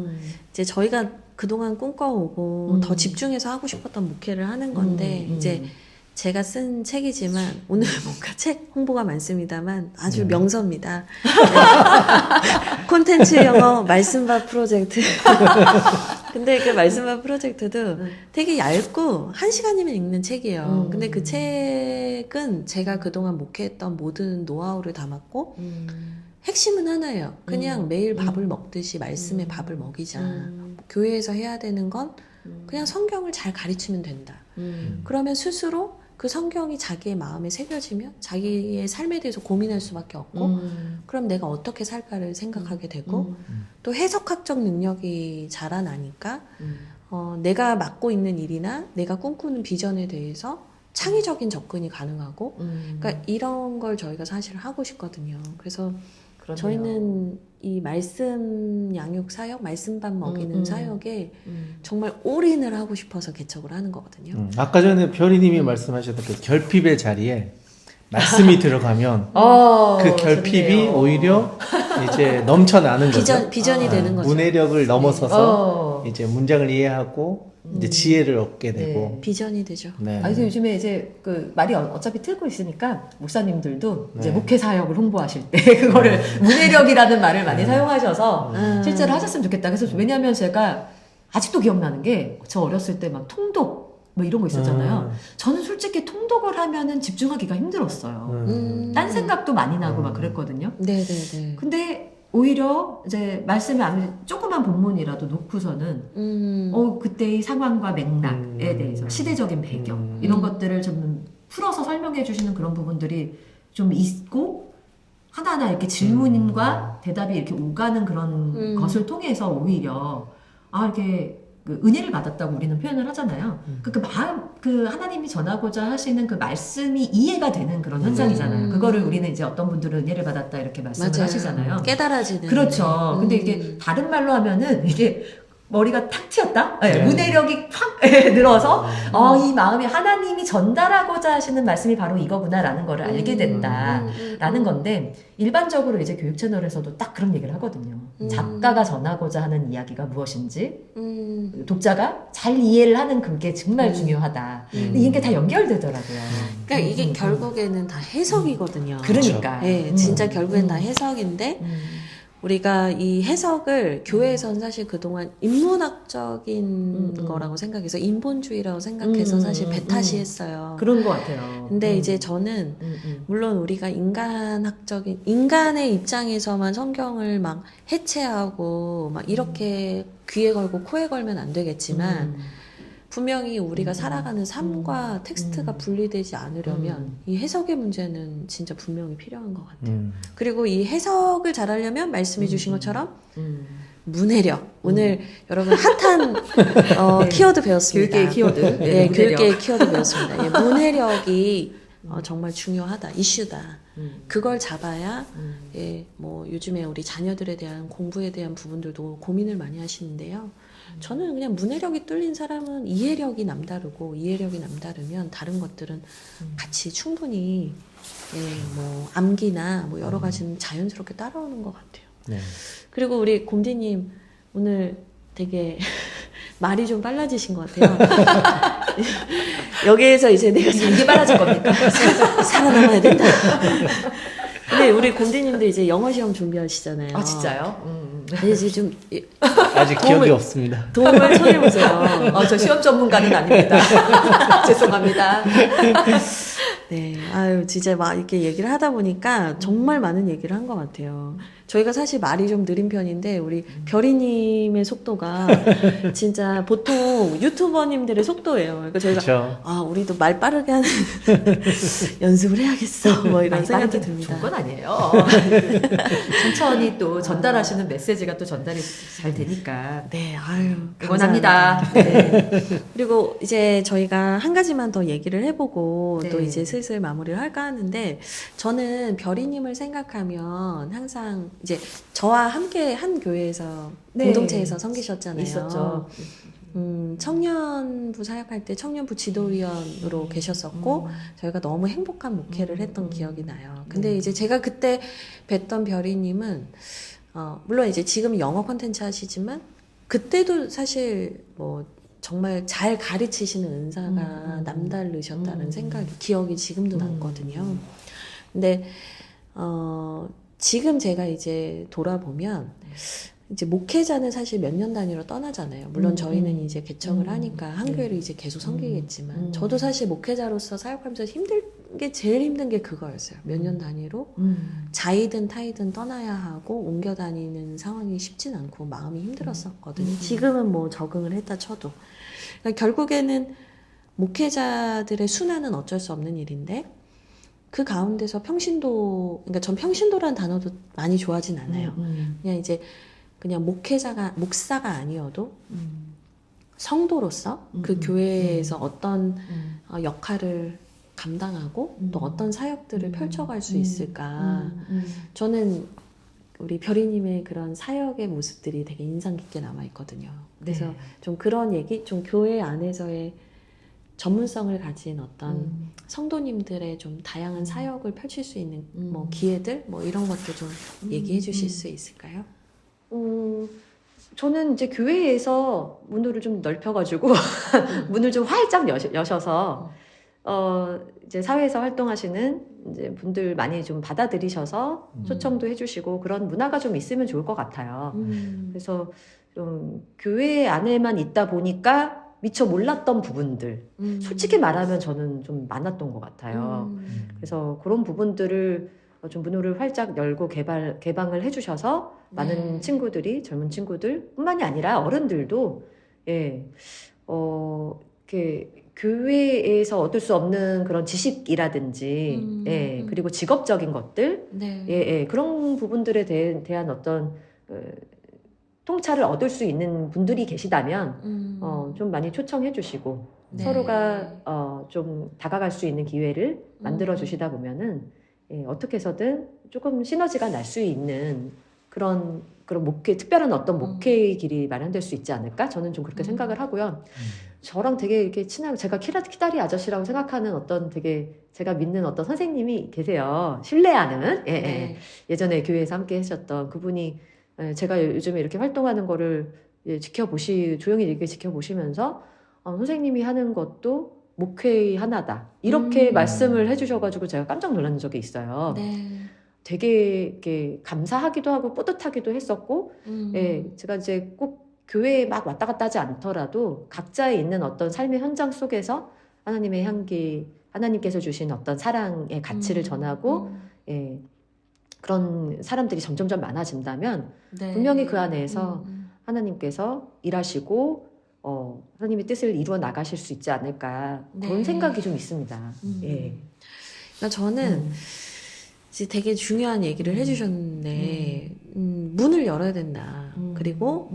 이제 저희가 그동안 꿈꿔오고 더 집중해서 하고 싶었던 목회를 하는 건데 이제 제가 쓴 책이지만 오늘 뭔가 책 홍보가 많습니다만 아주 명서입니다. 네. 콘텐츠 영어 말씀밥 프로젝트. 근데 그 말씀밥 프로젝트도 되게 얇고 1시간이면 읽는 책이에요. 근데 그 책은 제가 그동안 목회했던 모든 노하우를 담았고 핵심은 하나예요. 그냥 매일 밥을 먹듯이 말씀에 밥을 먹이자. 교회에서 해야 되는 건 그냥 성경을 잘 가르치면 된다. 그러면 스스로 그 성경이 자기의 마음에 새겨지면 자기의 삶에 대해서 고민할 수밖에 없고 그럼 내가 어떻게 살까를 생각하게 되고 또 해석학적 능력이 자라나니까 내가 맡고 있는 일이나 내가 꿈꾸는 비전에 대해서 창의적인 접근이 가능하고 그러니까 이런 걸 저희가 사실 하고 싶거든요. 그래서 그러네요. 저희는 이 말씀 양육 사역, 말씀밥 먹이는 사역에 정말 올인을 하고 싶어서 개척을 하는 거거든요. 아까 전에 별이님이 말씀하셨던 그 결핍의 자리에 말씀이 들어가면 그 결핍이 좋네요. 오히려 이제 넘쳐나는 거죠. 비전이 되는 거죠. 문해력을 넘어서서 이제 문장을 이해하고 이제 지혜를 얻게 되고 비전이 되죠. 네. 그래서 요즘에 이제 그 말이 어차피 틀고 있으니까 목사님들도 이제 네. 목회 사역을 홍보하실 때 그거를 문해력이라는 말을 많이 사용하셔서 실제로 하셨으면 좋겠다. 그래서 왜냐하면 제가 아직도 기억나는 게 저 어렸을 때 막 통독 뭐 이런 거 있었잖아요. 저는 솔직히 통독을 하면은 집중하기가 힘들었어요. 딴 생각도 많이 나고 막 그랬거든요. 네네네. 근데 오히려 이제 말씀을 조그만 본문이라도 놓고서는 그때의 상황과 맥락에 대해서 시대적인 배경 이런 것들을 좀 풀어서 설명해 주시는 그런 부분들이 좀 있고 하나하나 이렇게 질문과 대답이 이렇게 오가는 그런 것을 통해서 오히려 이렇게 그 은혜를 받았다고 우리는 표현을 하잖아요. 그 마음, 그 하나님이 전하고자 하시는 그 말씀이 이해가 되는 그런 현상이잖아요. 그거를 우리는 이제 어떤 분들은 은혜를 받았다 이렇게 말씀을 맞아요. 하시잖아요. 깨달아지는. 그렇죠. 근데 이게 다른 말로 하면은 이게 머리가 탁 튀었다? 네. 문해력이 확 늘어서 이 마음이 하나님이 전달하고자 하시는 말씀이 바로 이거구나라는 거를 알게 된다라는 건데 일반적으로 이제 교육 채널에서도 딱 그런 얘기를 하거든요. 작가가 전하고자 하는 이야기가 무엇인지 독자가 잘 이해를 하는 그게 정말 중요하다. 근데 이게 다 연결되더라고요. 그러니까 이게 결국에는 다 해석이거든요. 그러니까. 네, 진짜 결국엔 다 해석인데 우리가 이 해석을 교회에서는 사실 그동안 인문학적인 거라고 생각해서 인본주의라고 생각해서 사실 배타시했어요. 그런 것 같아요. 근데 이제 저는 물론 우리가 인간의 입장에서만 성경을 막 해체하고 막 이렇게 귀에 걸고 코에 걸면 안 되겠지만 분명히 우리가 살아가는 삶과 텍스트가 분리되지 않으려면 이 해석의 문제는 진짜 분명히 필요한 것 같아요. 그리고 이 해석을 잘하려면 말씀해 주신 것처럼 문해력. 오늘 여러분 핫한 네. 키워드 배웠습니다. 교육계의 키워드. 네, 문해력. 교육계의 키워드 배웠습니다. 예, 문해력이 정말 중요하다. 이슈다. 그걸 잡아야 예, 뭐 요즘에 우리 자녀들에 대한 공부에 대한 부분들도 고민을 많이 하시는데요. 저는 그냥 문해력이 뚫린 사람은 이해력이 남다르고 이해력이 남다르면 다른 것들은 같이 충분히 예, 뭐 암기나 뭐 여러 가지는 자연스럽게 따라오는 것 같아요. 네. 그리고 우리 곰디님 오늘 되게 말이 좀 빨라지신 것 같아요. 여기에서 이제 내가 이게 빨라질 겁니까? 살아남아야 된다. 근데 우리 곰디님도 이제 영어 시험 준비하시잖아요. 아 진짜요? 이제 좀 아직 기억이 없습니다. 도움을 청해보세요. 저 시험 전문가는 아닙니다. 죄송합니다. 네, 아유, 진짜 막 이렇게 얘기를 하다 보니까 정말 많은 얘기를 한 것 같아요. 저희가 사실 말이 좀 느린 편인데, 우리 별이님의 속도가 진짜 보통 유튜버님들의 속도예요. 그러니까 저희가, 그쵸. 우리도 말 빠르게 하는 연습을 해야겠어. 뭐 이런 생각이 듭니다. 좋은 건 아니에요. 천천히 또 전달하시는 메시지가 또 전달이 잘 되니까. 네, 아유. 응원합니다. 네. 그리고 이제 저희가 한 가지만 더 얘기를 해보고 네. 또 이제 슬슬 마무리를 할까 하는데 저는 별이님을 생각하면 항상 이제 저와 함께 한 교회에서 네. 공동체에서 섬기셨잖아요. 있었죠. 청년부 사역할 때 청년부 지도위원으로 계셨었고 저희가 너무 행복한 목회를 했던 기억이 나요. 근데 이제 제가 그때 뵀던 별이님은 물론 이제 지금 영어 콘텐츠 하시지만 그때도 사실 뭐 정말 잘 가르치시는 은사가 남다르셨다는 생각이 기억이 지금도 남거든요. 근데 지금 제가 이제 돌아보면 이제 목회자는 사실 몇 년 단위로 떠나잖아요. 물론 저희는 이제 개척을 하니까 한 교회를 이제 계속 섬기겠지만 저도 사실 목회자로서 사역하면서 제일 힘든 게 그거였어요. 몇 년 단위로 자이든 타이든 떠나야 하고 옮겨 다니는 상황이 쉽진 않고 마음이 힘들었었거든요. 지금은 뭐 적응을 했다 쳐도. 그러니까 결국에는 목회자들의 순환은 어쩔 수 없는 일인데 그 가운데서 평신도, 그러니까 전 평신도라는 단어도 많이 좋아하진 않아요. 그냥 이제 그냥 목사가 아니어도 성도로서 그 교회에서 어떤 역할을 감당하고 또 어떤 사역들을 펼쳐갈 수 있을까. 저는 우리 별이님의 그런 사역의 모습들이 되게 인상 깊게 남아있거든요. 그래서 네. 좀 그런 얘기, 좀 교회 안에서의 전문성을 가진 어떤 성도님들의 좀 다양한 사역을 펼칠 수 있는 뭐 기회들 뭐 이런 것도 좀 얘기해 주실 수 있을까요? 저는 이제 교회에서 문을 좀 넓혀가지고 문을 좀 활짝 여셔서 이제 사회에서 활동하시는 이제 분들 많이 좀 받아들이셔서 초청도 해주시고 그런 문화가 좀 있으면 좋을 것 같아요. 그래서 좀 교회 안에만 있다 보니까 미처 몰랐던 부분들 솔직히 말하면 저는 좀 많았던 것 같아요. 그래서 그런 부분들을 좀 문호를 활짝 열고 개방을 해주셔서 많은 네. 친구들이 젊은 친구들뿐만이 아니라 어른들도 이렇게 교회에서 얻을 수 없는 그런 지식이라든지 그리고 직업적인 것들 네. 그런 부분들에 대한 어떤 통찰을 얻을 수 있는 분들이 계시다면 좀 많이 초청해 주시고 네. 서로가 좀 다가갈 수 있는 기회를 만들어 주시다 보면은 어떻게 해서든 조금 시너지가 날 수 있는 그런 목회, 특별한 어떤 목회의 길이 마련될 수 있지 않을까? 저는 좀 그렇게 생각을 하고요. 저랑 되게 이렇게 친하고 제가 키다리 아저씨라고 생각하는 어떤 되게 제가 믿는 어떤 선생님이 계세요. 신뢰하는 네. 예전에 교회에서 함께 하셨던 그분이 제가 요즘에 이렇게 활동하는 거를 조용히 이렇게 지켜보시면서 선생님이 하는 것도 목회의 하나다. 이렇게 말씀을 해주셔가지고 제가 깜짝 놀란 적이 있어요. 네. 되게 이렇게 감사하기도 하고 뿌듯하기도 했었고, 제가 이제 꼭 교회에 막 왔다 갔다 하지 않더라도 각자의 있는 어떤 삶의 현장 속에서 하나님의 향기, 하나님께서 주신 어떤 사랑의 가치를 전하고, 그런 사람들이 점점점 많아진다면 네. 분명히 그 안에서 하나님께서 일하시고 하나님의 뜻을 이루어 나가실 수 있지 않을까 그런 네. 생각이 좀 있습니다. 그러니까 저는 이제 되게 중요한 얘기를 해주셨는데 문을 열어야 된다. 그리고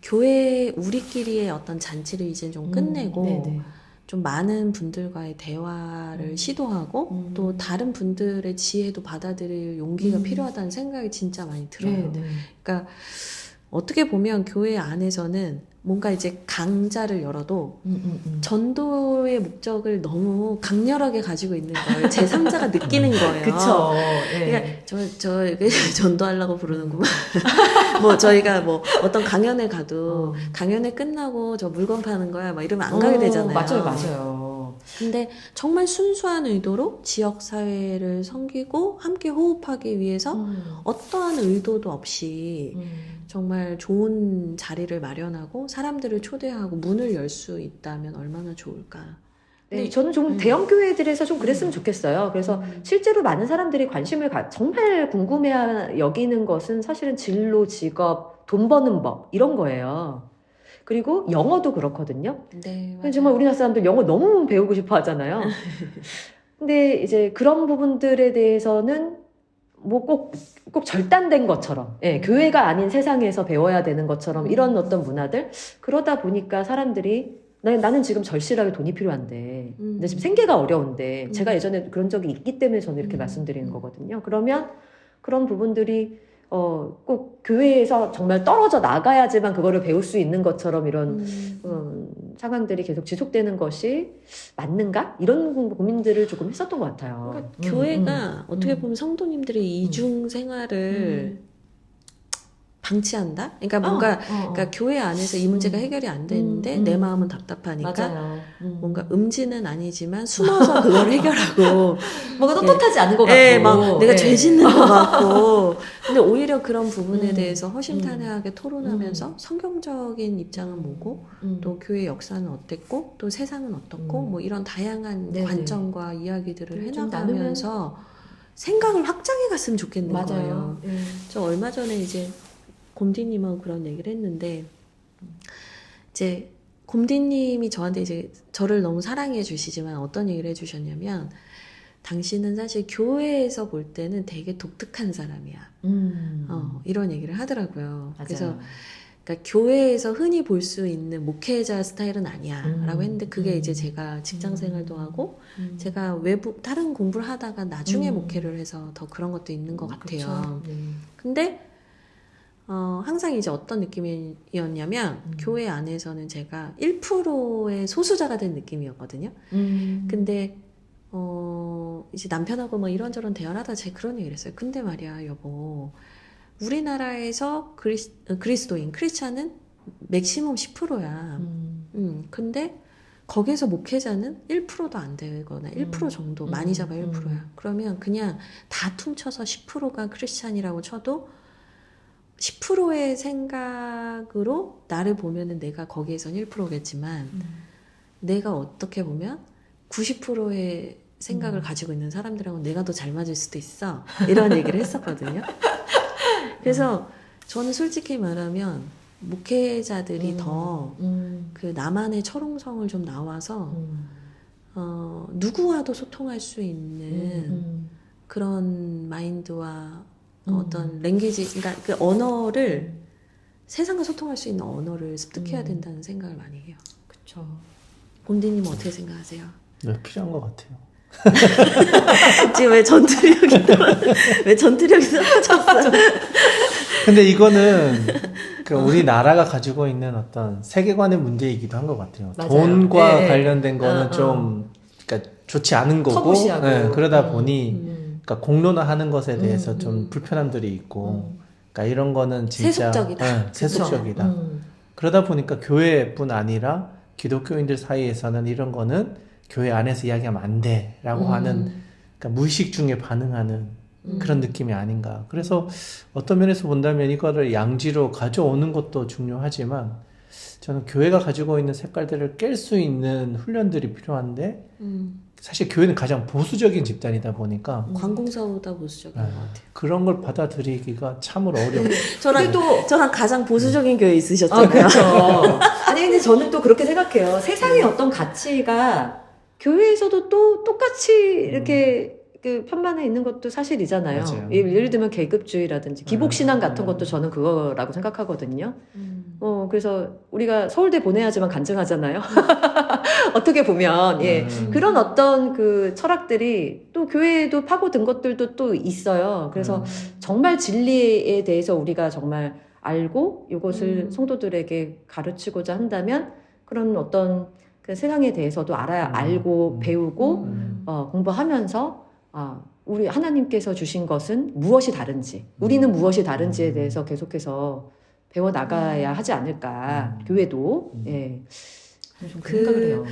교회 우리끼리의 어떤 잔치를 이제 좀 끝내고 네네. 좀 많은 분들과의 대화를 시도하고 또 다른 분들의 지혜도 받아들일 용기가 필요하다는 생각이 진짜 많이 들어요. 네네. 그러니까 어떻게 보면 교회 안에서는 뭔가 이제 강좌를 열어도 전도의 목적을 너무 강렬하게 가지고 있는 걸 제3자가 느끼는 거예요. 그쵸. 그러니까 저 이렇게 전도하려고 부르는구만. 뭐 저희가 뭐 어떤 강연에 가도 강연회 끝나고 저 물건 파는 거야 막 이러면 안 가게 되잖아요. 맞아요. 근데 정말 순수한 의도로 지역 사회를 섬기고 함께 호흡하기 위해서 어떠한 의도도 없이 정말 좋은 자리를 마련하고 사람들을 초대하고 문을 열 수 있다면 얼마나 좋을까. 네, 저는 좀 대형 교회들에서 좀 그랬으면 좋겠어요. 그래서 실제로 많은 사람들이 관심을 정말 궁금해 여기는 것은 사실은 진로, 직업, 돈 버는 법 이런 거예요. 그리고 영어도 그렇거든요. 네, 근데 정말 우리나라 사람들 영어 너무 배우고 싶어 하잖아요. 근데 이제 그런 부분들에 대해서는 뭐 꼭 절단된 것처럼, 교회가 아닌 세상에서 배워야 되는 것처럼 이런 어떤 문화들, 그러다 보니까 사람들이 나는 지금 절실하게 돈이 필요한데, 근데 지금 생계가 어려운데, 제가 예전에 그런 적이 있기 때문에 저는 이렇게 말씀드리는 거거든요. 그러면 그런 부분들이 꼭 교회에서 정말 떨어져 나가야지만 그거를 배울 수 있는 것처럼 이런 상황들이 계속 지속되는 것이 맞는가? 이런 고민들을 조금 했었던 것 같아요. 그러니까 교회가 어떻게 보면 성도님들의 이중 생활을 방치한다? 그러니까 뭔가 그러니까 교회 안에서 이 문제가 해결이 안 되는데 내 마음은 답답하니까 맞아요. 뭔가 음지는 아니지만 숨어서 그걸 해결하고 뭔가 떳떳하지 않은 것 같고 막 내가 죄 짓는 것 같고 근데 오히려 그런 부분에 대해서 허심탄회하게 토론하면서 성경적인 입장은 뭐고 또 교회 역사는 어땠고 또 세상은 어떻고 뭐 이런 다양한 네네. 관점과 이야기들을 좀 해나가면서 생각을 확장해 갔으면 좋겠는 맞아요. 거예요. 저 얼마 전에 이제 곰디님하고 그런 얘기를 했는데 이제 곰디님이 저한테 이제 저를 너무 사랑해 주시지만 어떤 얘기를 해주셨냐면 당신은 사실 교회에서 볼 때는 되게 독특한 사람이야. 이런 얘기를 하더라고요. 맞아요. 그래서 그러니까 교회에서 흔히 볼 수 있는 목회자 스타일은 아니야 라고 했는데 그게 이제 제가 직장 생활도 하고 제가 외부 다른 공부를 하다가 나중에 목회를 해서 더 그런 것도 있는 것 같아요. 근데 항상 이제 어떤 느낌이었냐면 교회 안에서는 제가 1%의 소수자가 된 느낌이었거든요. 근데 이제 남편하고 뭐 이런저런 대화를 하다 제가 그런 얘기를 했어요. 근데 말이야 여보 우리나라에서 그리스도인 크리스찬은 맥시멈 10%야. 근데 거기서 목회자는 1%도 안 되거나 1% 정도 많이 잡아 1%야. 그러면 그냥 다 퉁쳐서 10%가 크리스찬이라고 쳐도 10%의 생각으로 나를 보면은 내가 거기에선 1%겠지만 내가 어떻게 보면 90%의 생각을 가지고 있는 사람들하고 내가 더 잘 맞을 수도 있어. 이런 얘기를 했었거든요. 그래서 저는 솔직히 말하면 목회자들이 더 그 나만의 철옹성을 좀 나와서 누구와도 소통할 수 있는 그런 마인드와 어떤 랭귀지, 그러니까 그 언어를 세상과 소통할 수 있는 언어를 습득해야 된다는 생각을 많이 해요. 그쵸. 곰디님 어떻게 생각하세요? 네, 필요한 것 같아요. 지금 왜 전투력이 떨어졌어요? 근데 이거는 그 우리나라가 가지고 있는 어떤 세계관의 문제이기도 한 것 같아요. 맞아요. 돈과 네. 관련된 거는 좀 그러니까 좋지 않은 거고 터부시하고. 네, 그러다 보니 그러니까 공론화하는 것에 대해서 좀 음. 불편함들이 있고 그러니까 이런 거는 진짜 세속적이다. 네, 세속적이다. 그러다 보니까 교회뿐 아니라 기독교인들 사이에서는 이런 거는 교회 안에서 이야기하면 안 돼라고 하는 그러니까 무의식 중에 반응하는 그런 느낌이 아닌가. 그래서 어떤 면에서 본다면 이거를 양지로 가져오는 것도 중요하지만 저는 교회가 가지고 있는 색깔들을 깰 수 있는 훈련들이 필요한데 사실 교회는 가장 보수적인 집단이다 보니까 관공서보다 보수적인 것 같아요. 그런 걸 받아들이기가 참으로 어려워요. 저랑 가장 보수적인 교회 아, 있으셨잖아요. 그렇죠. 아니, 근데 저는 또 그렇게 생각해요. 세상의 어떤 가치가 교회에서도 또 똑같이 이렇게 그 편만에 있는 것도 사실이잖아요. 맞아요. 예를 들면 계급주의라든지 기복신앙 같은 것도 저는 그거라고 생각하거든요. 그래서 우리가 서울대 보내야지만 간증하잖아요. 어떻게 보면, 예. 그런 어떤 그 철학들이 또 교회에도 파고든 것들도 또 있어요. 그래서 정말 진리에 대해서 우리가 정말 알고 이것을 성도들에게 가르치고자 한다면 그런 어떤 그 세상에 대해서도 알고 배우고 공부하면서 우리 하나님께서 주신 것은 무엇이 다른지, 우리는 무엇이 다른지에 대해서 계속해서 배워 나가야 하지 않을까. 교회도 예. 좀 그 생각을 해요.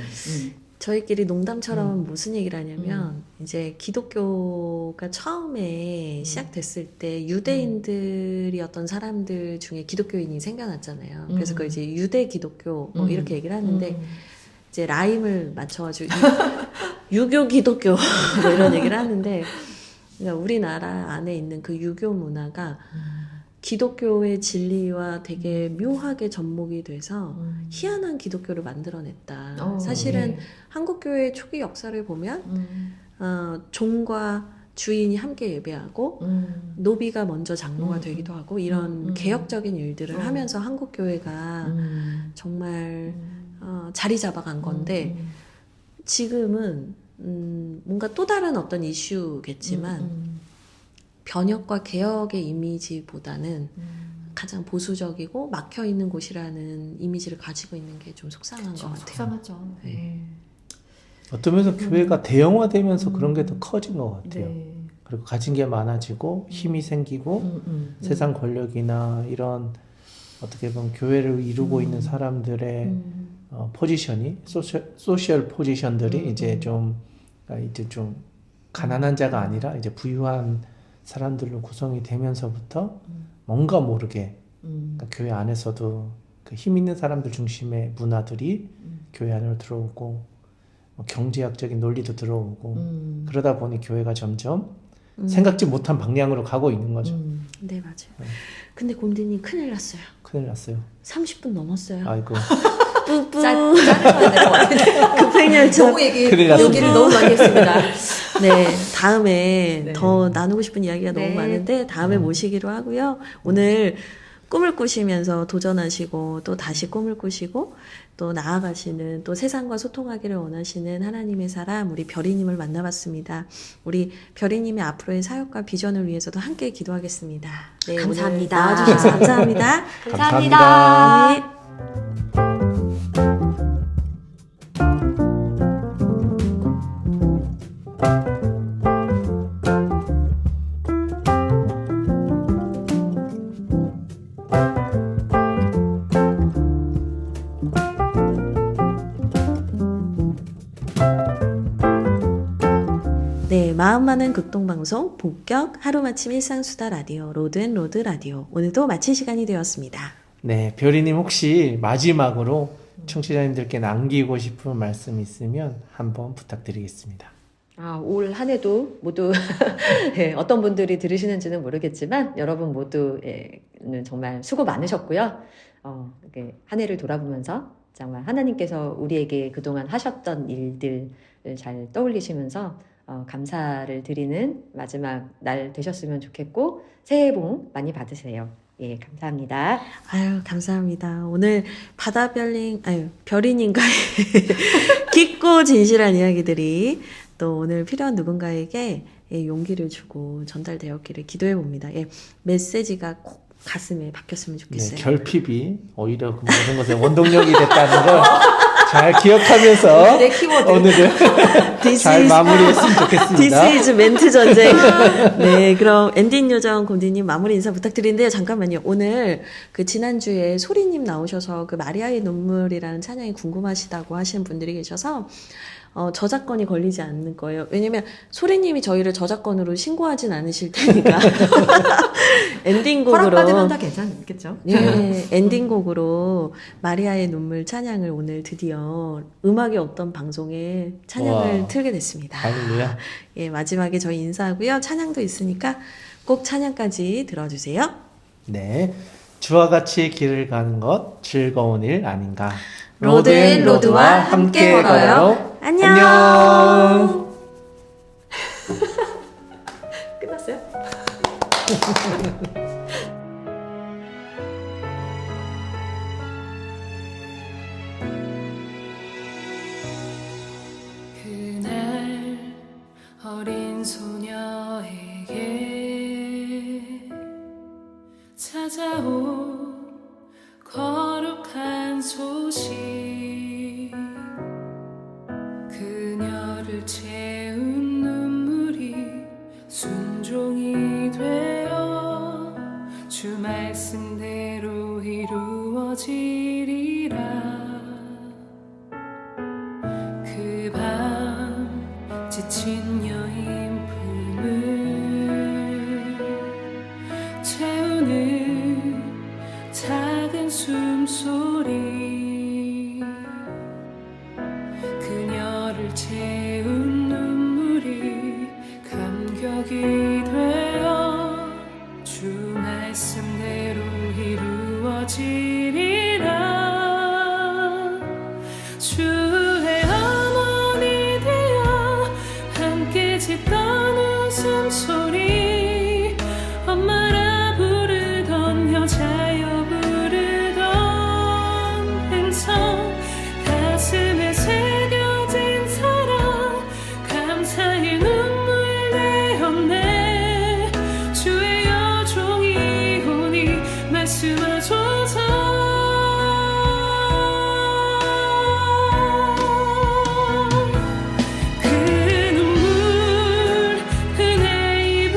저희끼리 농담처럼 무슨 얘기를 하냐면 이제 기독교가 처음에 시작됐을 때 유대인들이 어떤 사람들 중에 기독교인이 생겨났잖아요. 그래서 그 이제 유대 기독교 뭐 이렇게 얘기를 하는데 이제 라임을 맞춰가지고 유교 기독교 뭐 이런 얘기를 하는데 그러니까 우리나라 안에 있는 그 유교 문화가 기독교의 진리와 되게 묘하게 접목이 돼서 희한한 기독교를 만들어냈다. 사실은 한국교회의 초기 역사를 보면 종과 주인이 함께 예배하고 노비가 먼저 장로가 되기도 하고 이런 개혁적인 일들을 하면서 한국교회가 정말 자리 잡아간 건데 지금은 뭔가 또 다른 어떤 이슈겠지만 변혁과 개혁의 이미지보다는 가장 보수적이고 막혀있는 곳이라는 이미지를 가지고 있는 게 좀 속상한 것 같아요. 속상하죠. 네. 어떤 면에서 교회가 대형화되면서 그런 게 더 커진 것 같아요. 네. 그리고 가진 게 많아지고 힘이 생기고 세상 권력이나 이런 어떻게 보면 교회를 이루고 있는 사람들의 포지션이 소셜 포지션들이 이제 좀 가난한 자가 아니라 이제 부유한 사람들로 구성이 되면서부터 뭔가 모르게 그러니까 교회 안에서도 그 힘 있는 사람들 중심의 문화들이 교회 안으로 들어오고 뭐 경제학적인 논리도 들어오고 그러다 보니 교회가 점점 생각지 못한 방향으로 가고 있는 거죠. 네, 맞아요. 근데 곰디님 큰일 났어요. 큰일 났어요. 30분 넘었어요. 아이고. 뿌뿌. 짜증나야 될 것 같아요. 급행열차. 너무 큰일 났습니다. 얘기를 너무 많이 했습니다. 네, 다음에 네. 더 나누고 싶은 이야기가 네. 너무 많은데 다음에 모시기로 하고요. 오늘 꿈을 꾸시면서 도전하시고 또 다시 꿈을 꾸시고 또 나아가시는 또 세상과 소통하기를 원하시는 하나님의 사람 우리 별이님을 만나봤습니다. 우리 별이님의 앞으로의 사역과 비전을 위해서도 함께 기도하겠습니다. 네, 감사합니다. 오늘 나와주셔서 감사합니다. 감사합니다. 네. 네, 마음 많은 극동방송 본격 하루마침 일상수다 라디오 로드앤로드 라디오 오늘도 마칠 시간이 되었습니다. 네, 별이님 혹시 마지막으로 청취자님들께 남기고 싶은 말씀 있으면 한번 부탁드리겠습니다. 올 한 해도 모두 예, 어떤 분들이 들으시는지는 모르겠지만 여러분 모두는 정말 수고 많으셨고요. 이렇게 한 해를 돌아보면서 정말 하나님께서 우리에게 그동안 하셨던 일들을 잘 떠올리시면서 감사를 드리는 마지막 날 되셨으면 좋겠고 새해 복 많이 받으세요. 예, 감사합니다. 아유, 감사합니다. 오늘 별이님과의 깊고 진실한 이야기들이 또 오늘 필요한 누군가에게 용기를 주고 전달되었기를 기도해 봅니다. 메시지가 꼭 가슴에 박혔으면 좋겠어요. 네, 결핍이 오히려 그 모든 것의 원동력이 됐다는 걸 잘 기억하면서 내 키워드. 오늘은 잘 마무리했으면 좋겠습니다. This is 멘트 전쟁. 네, 그럼 엔딩 요정 곰디님 마무리 인사 부탁드리는데요. 잠깐만요. 오늘 그 지난주에 소리님 나오셔서 그 마리아의 눈물이라는 찬양이 궁금하시다고 하시는 분들이 계셔서 저작권이 걸리지 않는 거예요. 왜냐면 소리님이 저희를 저작권으로 신고하진 않으실 테니까. 엔딩곡으로. 허락받으면 다 괜찮겠죠? 네, 엔딩곡으로 마리아의 눈물 찬양을 오늘 드디어 음악의 어떤 방송에 찬양을 와. 틀게 됐습니다. 할렐루야. 예, 마지막에 저희 인사하고요. 찬양도 있으니까 꼭 찬양까지 들어주세요. 네, 주와 같이 길을 가는 것 즐거운 일 아닌가. 로드앤로드와 함께 걸어요. 안녕. 끝났어요? 그날 어린 소녀에게 찾아온 거룩한 소식 그녀를 채운 눈물이 순종이 되어 주 말씀대로 이루어지리라 그 밤 지친 여인품을 채우는 작은 숨소리 그녀를 채운 눈물이 감격이 되어 주 말씀대로 이루어지리라 주의 어머니 되어 함께 짓던 웃음소리 엄마라 부르던 여자여 부르던 음성 가슴에 새겨진 사랑 감사의 눈물 내었네 주의 여종이 오니 말씀하소서 그 눈물 은혜 입은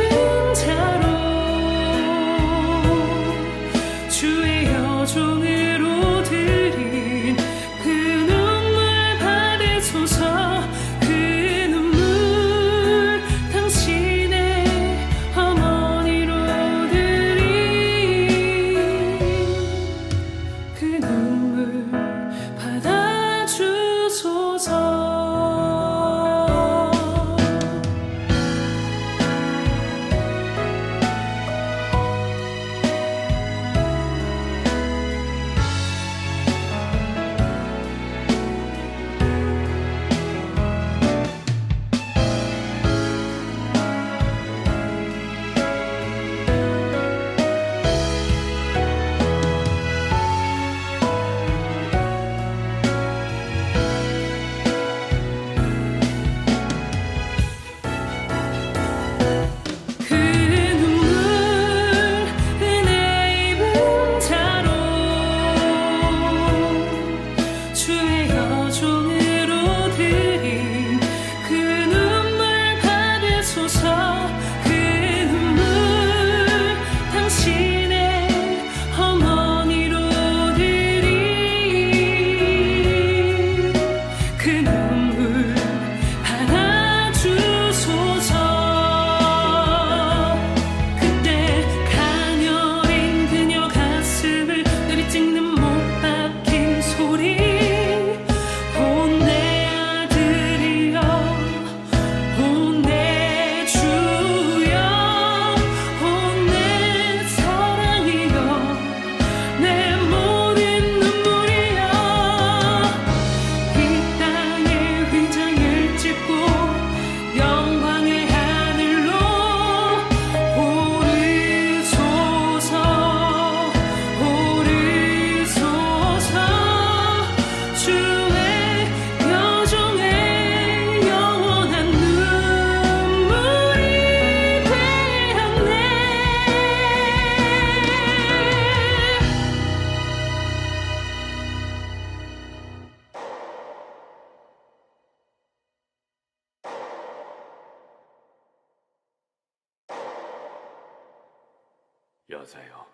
여자여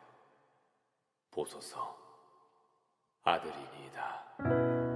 보소서 아들이니이다.